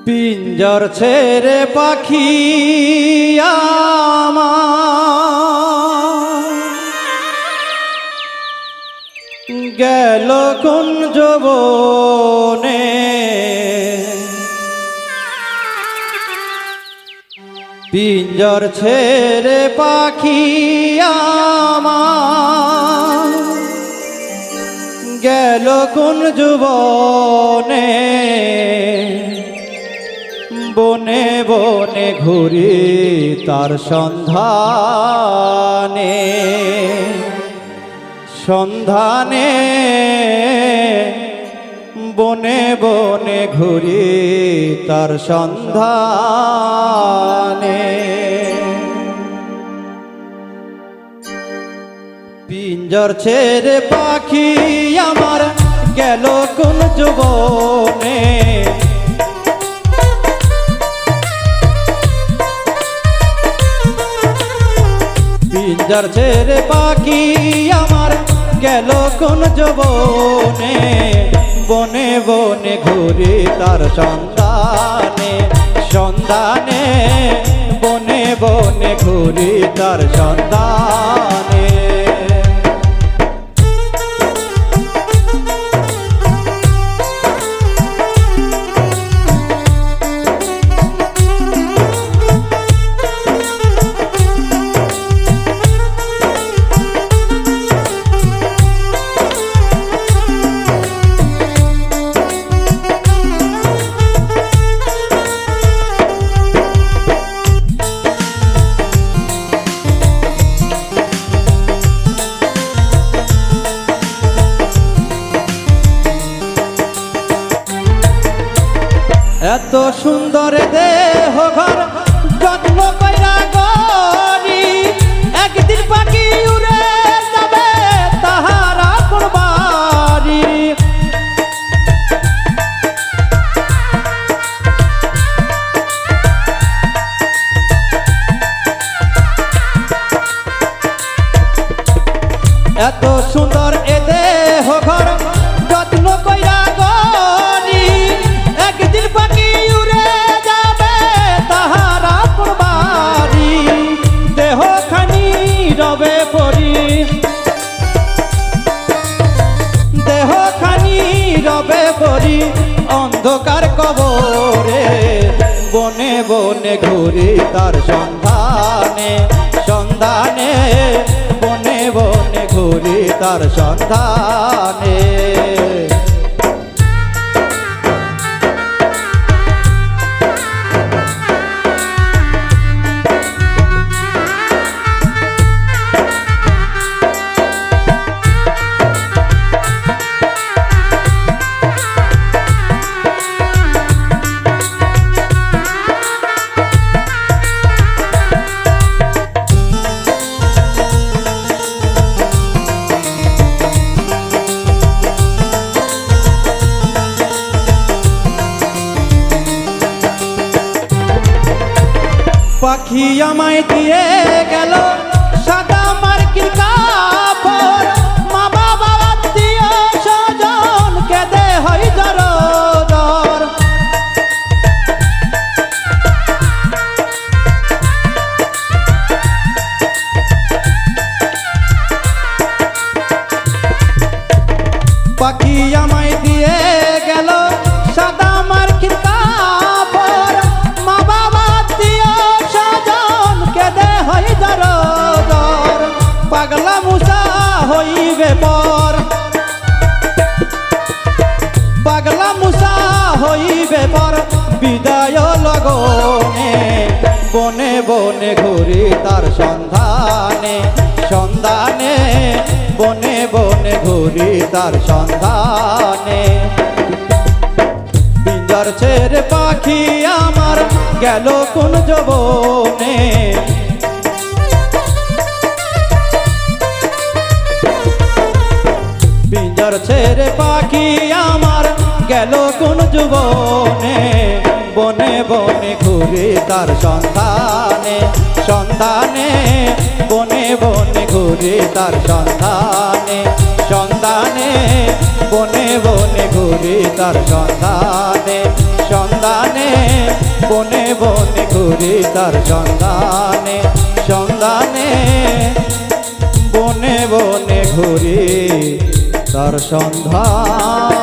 পিঞ্জর ছেড়ে পাখি আমার গেল কুঞ্জ বনে, পিঞ্জর ছেড়ে পাখি আমার গেল কুঞ্জ বনে, বনে বনে ঘুরি তার সন্ধানে, সন্ধানে বনে বনে ঘুরি তার সন্ধানে। পিঞ্জর ছেড়ে পাখি আমার গেল কুঞ্জ বনে, পিঞ্জর ছেড়ে পাখি আমার গেল কুঞ্জ বনে, বনে বনে ঘুরি তার সন্ধানে, সন্ধানে বনে বনে ঘুরি তার সন্ধানে। এত সুন্দর দেহ ঘর যত্ন কইরা গরি, একদিন পাখি উড়ে যাবে তাহার আপন বাড়ি। এত সুন্দর এ দেহ ঘর যত্ন কইরা গরি, একদিন পাখি উড়ে যাবে তাহার আপন বাড়ি। দেহখানি রবে পরি, দেহখানি রবে পরি অন্ধকার কবরে, বনে বনে ঘুরি তার সন্ধানে, সন্ধানে বনে বনে ঘুরি তার সন্ধানে। পাখি আমায় দিয়ে গেল সাদা মার্কির কাপড়, মা বাবা আত্মীয় স্বজন কেঁদে হয় জর জর। পাখি আমায় দিয়ে গেল সাদা মার্কির কাপড়, মা বাবা আত্মীয় স্বজন কেঁদে হয় জর জর। পাগলা মুসা হইবে পর, পাগলা মুসা হইবে পর বিদায় লগনে, বনে বনে ঘুরি তার সন্ধানে, সন্ধানে বনে বনে ঘুরি তার সন্ধানে। পিঞ্জর ছেড়ে পাখি আমার গেল কুঞ্জ বনে, পিঞ্জর ছেড়ে পাখি আমার গেল কুঞ্জ বনে, বনে বনে ঘুরি তার সন্ধানে, সন্ধানে বনে বনে ঘুরি তার সন্ধানে, সন্ধানে বনে বনে ঘুরি তার সন্ধানে, সন্ধানে বনে বনে ঘুরি তার সন্ধানে সন্ধানে বনে বনে ঘুরি তার সন্ধান